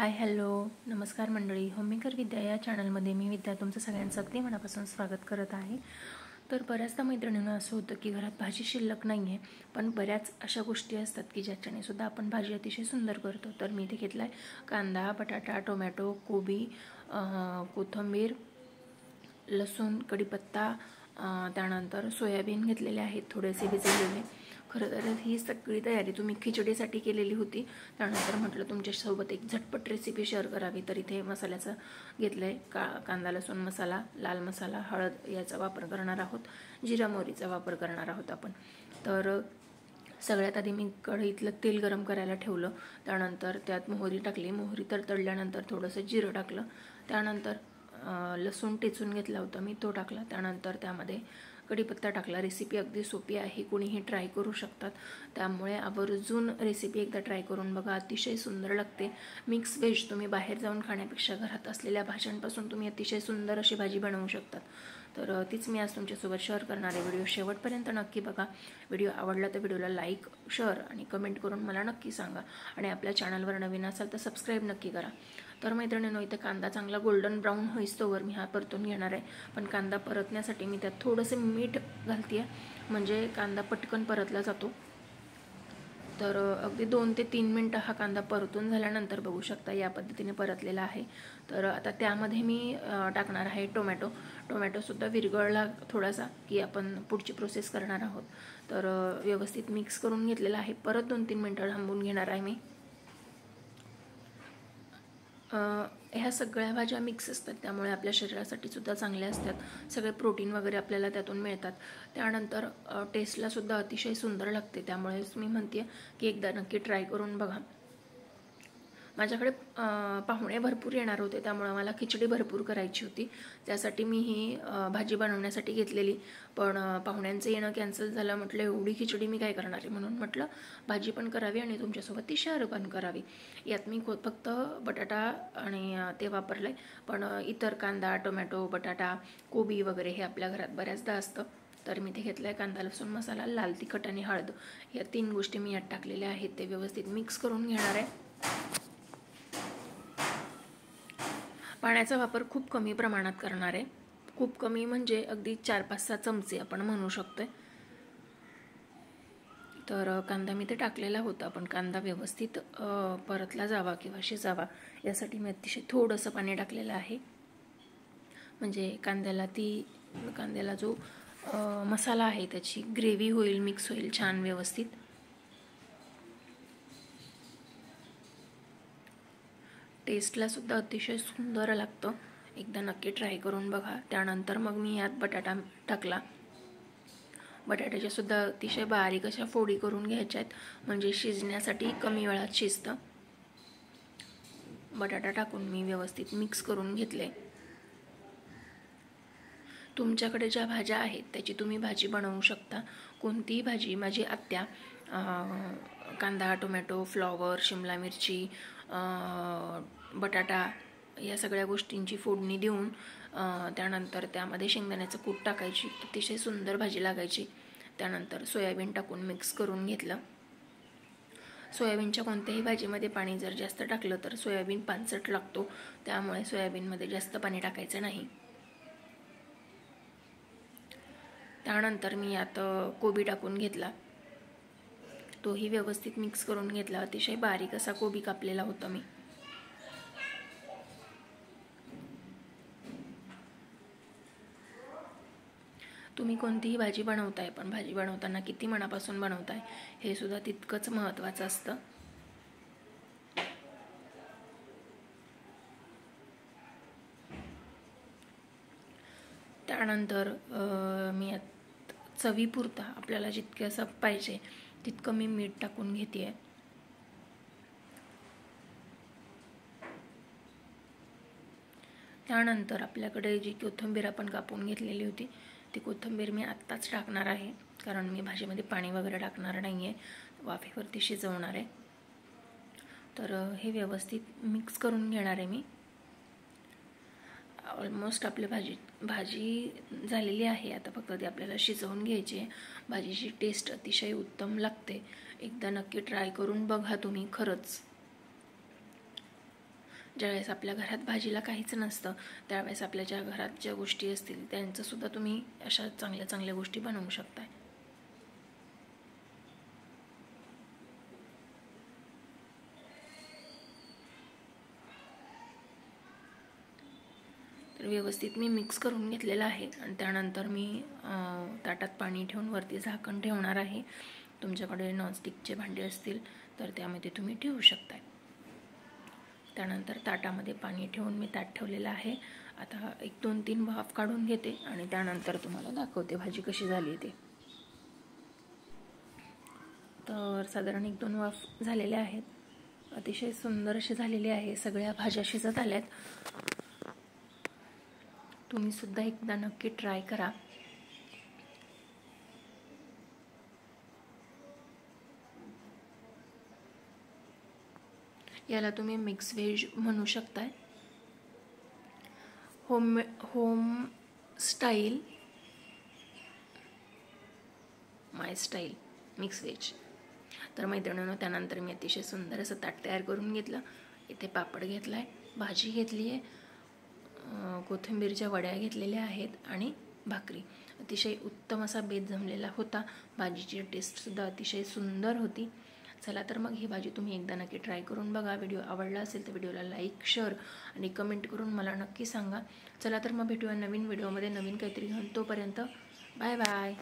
Hi hello नमस्कार मंडळी. Homemaker विद्या या चॅनलमध्ये मी विद्या तुमचं सगळ्यांचं अगदी मनापासून स्वागत करत आहे. तर बऱ्याचदा मैत्रिणींना असं होतं की घरात भाजी शिल्लक नाही आहे, पण बऱ्याच अशा गोष्टी असतात की ज्याच्याने सुद्धा आपण भाजी अतिशय सुंदर करतो. तर मी इथे घेतला आहे कांदा, बटाटा, टोमॅटो, कोबी, कोथिंबीर, लसूण, कढीपत्ता, त्यानंतर सोयाबीन घेतलेले आहेत थोडेसे भिजवलेले. खरं तर ही सगळी तयारी तुम्ही खिचडीसाठी केलेली होती. त्यानंतर म्हटलं तुमच्यासोबत एक झटपट रेसिपी शेअर करावी. तर इथे मसाल्याचं घेतलं आहे कांदा लसूण मसाला, लाल मसाला, हळद याचा वापर करणार आहोत, जिरा मोहरीचा वापर करणार आहोत आपण. तर सगळ्यात आधी मी कढईतलं तेल गरम करायला ठेवलं. त्यानंतर त्यात मोहरी टाकली. मोहरी तडतडल्यानंतर थोडंसं जिरं टाकलं. त्यानंतर लसूण टेचून घेतला होता मी, तो टाकला. त्यानंतर त्यामध्ये कढीपत्ता टाकला. रेसिपी अगदी सोपी आहे, कोणीही ट्राय करू शकतात. त्यामुळे आवर्जून रेसिपी एकदा ट्राय करून बघा, अतिशय सुंदर लागते. मिक्स व्हेज तुम्ही बाहेर जाऊन खाण्यापेक्षा घरात असलेल्या भाज्यांपासून तुम्ही अतिशय सुंदर अशी भाजी बनवू शकतात. तर तीच मी आज तुमच्यासोबत शेअर करणार आहे. व्हिडिओ शेवटपर्यंत नक्की बघा. व्हिडिओ आवडला तर व्हिडिओला लाईक, शेअर आणि कमेंट करून मला नक्की सांगा. आणि आपल्या चॅनलवर नवीन असाल तर सबस्क्राईब नक्की करा. तर मैत्रिणींनो, इथे कांदा चांगला गोल्डन ब्राऊन होईस्तोवर मी हा परतून घेणार आहे. पण कांदा परतण्यासाठी मी त्यात थोडंसं मीठ घालते आहे, म्हणजे कांदा पटकन परतला जातो. तर अगदी 2 ते 3 मिनटं हा कांदा परतून झाल्यानंतर बघू शकता या पद्धतीने परतलेला आहे. तर आता त्यामध्ये मी टाकणार आहे टोमॅटोसुद्धा विरघळला थोडासा की आपण पुढची प्रोसेस करणार आहोत. तर व्यवस्थित मिक्स करून घेतलेला आहे. परत 2-3 मिनटं थांबून घेणार आहे मी. ह्या सगळ्या भाज्या मिक्स असतात, त्यामुळे आपल्या शरीरासाठी सुद्धा चांगल्या असतात. सगळे प्रोटीन वगैरे आपल्याला त्यातून मिळतात. त्यानंतर टेस्टलासुद्धा अतिशय सुंदर लागते. त्यामुळेच मी म्हणते की एकदा नक्की ट्राय करून बघा. माझ्याकडे पाहुणे भरपूर येणार होते, त्यामुळे मला खिचडी भरपूर करायची होती. त्यासाठी मी ही भाजी बनवण्यासाठी घेतलेली. पण पाहुण्यांचं येणं कॅन्सल झालं. म्हटलं एवढी खिचडी मी काय करणार आहे, म्हणून म्हटलं भाजी पण करावी आणि तुमच्यासोबत ती शेअर पण करावी. यात मी फक्त बटाटा आणि ते वापरलं आहे. पण इतर कांदा, टोमॅटो, बटाटा, कोबी वगैरे हे आपल्या घरात बऱ्याचदा असतं. तर मी ते घेतलं आहे कांदा लसूण मसाला, लाल तिखट आणि हळद या 3 गोष्टी मी यात टाकलेल्या आहेत. ते व्यवस्थित मिक्स करून घेणार आहे. पाण्याचा वापर खूप कमी प्रमाणात करणार आहे. खूप कमी म्हणजे अगदी 4-5-6 चमचे आपण म्हणू शकतो. तर कांदा मी ते टाकलेला होता, पण कांदा व्यवस्थित परतला जावा किंवा शिजावा यासाठी मी अतिशय थोडंसं पाणी टाकलेलं आहे. म्हणजे कांद्याला जो मसाला आहे त्याची ग्रेव्ही होईल, मिक्स होईल छान व्यवस्थित. टेस्टला सुद्धा अतिशय सुंदर लागतं. एकदा नक्की ट्राय करून बघा. त्यानंतर मग मी यात बटाटा टाकला. बटाट्याच्या सुद्धा अतिशय बारीक अशा फोडी करून घ्यायच्या आहेत, म्हणजे शिजण्यासाठी कमी वेळात शिजतं. बटाटा टाकून मी व्यवस्थित मिक्स करून घेतले. तुमच्याकडे ज्या भाज्या आहेत त्याची तुम्ही भाजी बनवू शकता. कोणतीही भाजी. माझी आत्या कांदा, टोमॅटो, फ्लॉवर, शिमला मिरची, बटाटा या सगळ्या गोष्टींची फोडणी देऊन त्यानंतर त्यामध्ये शेंगदाण्याचं कूट टाकायची. अतिशय सुंदर भाजी लागायची. त्यानंतर सोयाबीन टाकून मिक्स करून घेतलं. सोयाबीनच्या कोणत्याही भाजीमध्ये पाणी जर जास्त टाकलं तर सोयाबीन पानसट लागतो, त्यामुळे सोयाबीनमध्ये जास्त पाणी टाकायचं नाही. त्यानंतर मी यात कोबी टाकून घेतला. तोही व्यवस्थित मिक्स करून घेतला. अतिशय बारीक असा कोबी कापलेला होता मी. तुम्ही कोणतीही भाजी बनवताय, पण भाजी बनवताना किती मनापासून बनवताय हे सुद्धा तितकंच महत्त्वाचं असतं. त्यानंतर मी चवीपुरता आपल्याला जितकं असं पाहिजे तितकं मी मीठ टाकून घेते आहे. त्यानंतर आपल्याकडे जी कोथिंबीर आपण कापून घेतलेली होती ती कोथिंबीर मी आत्ताच टाकणार आहे, कारण मी भाजीमध्ये पाणी वगैरे टाकणार नाही आहे, वाफेवरती शिजवणार आहे. तर हे व्यवस्थित मिक्स करून घेणार आहे मी. ऑलमोस्ट आपली भाजी झालेली आहे. आता फक्त ती आपल्याला शिजवून घ्यायची आहे. भाजीची टेस्ट अतिशय उत्तम लागते. एकदा नक्की ट्राय करून बघा तुम्ही. खरंच ज्यावेळेस आपल्या घरात भाजीला काहीच नसतं त्यावेळेस आपल्या ज्या घरात ज्या गोष्टी असतील त्यांचंसुद्धा तुम्ही अशा चांगल्या चांगल्या गोष्टी बनवू शकताय. तर व्यवस्थित मी मिक्स करून घेतलेलं आहे आणि त्यानंतर मी ताटात पाणी ठेवून वरती झाकण ठेवणार आहे. तुमच्याकडे नॉनस्टिकचे भांडे असतील तर त्यामध्ये तुम्ही ठेवू शकताय. त्यानंतर ताटामध्ये पाणी ठेवून मी ताट ठेवलेलं आहे. आता 1-2-3 वाफ काढून घेते आणि त्यानंतर तुम्हाला दाखवते भाजी कशी झाली ते. तर साधारण 1-2 वाफ झालेल्या आहेत. अतिशय सुंदर अशी झालेली आहे. सगळ्या भाज्या शिजत आल्यात. तुम्ही सुद्धा एकदा नक्की ट्राय करा. याला तुम्ही मिक्स व्हेज म्हणू शकताय. होम स्टाईल माय स्टाईल मिक्स व्हेज. तर मैत्रिणींनो, त्यानंतर मी अतिशय सुंदर असं ताट तयार करून घेतलं. इथे पापड घेतला आहे, भाजी घेतली आहे, कोथिंबीरच्या वड्या घेतलेल्या आहेत आणि भाकरी. अतिशय उत्तम असा बेत जमलेला होता. भाजीची टेस्टसुद्धा अतिशय सुंदर होती. चला तर मग ही भाजी तुम्ही एकदा नक्की ट्राय करून बघा. व्हिडिओ आवडला असेल तर व्हिडिओला लाईक, शेअर आणि कमेंट करून मला नक्की सांगा. चला तर मग भेटूया नवीन व्हिडिओमध्ये नवीन काहीतरी घेऊन. तोपर्यंत बाय बाय.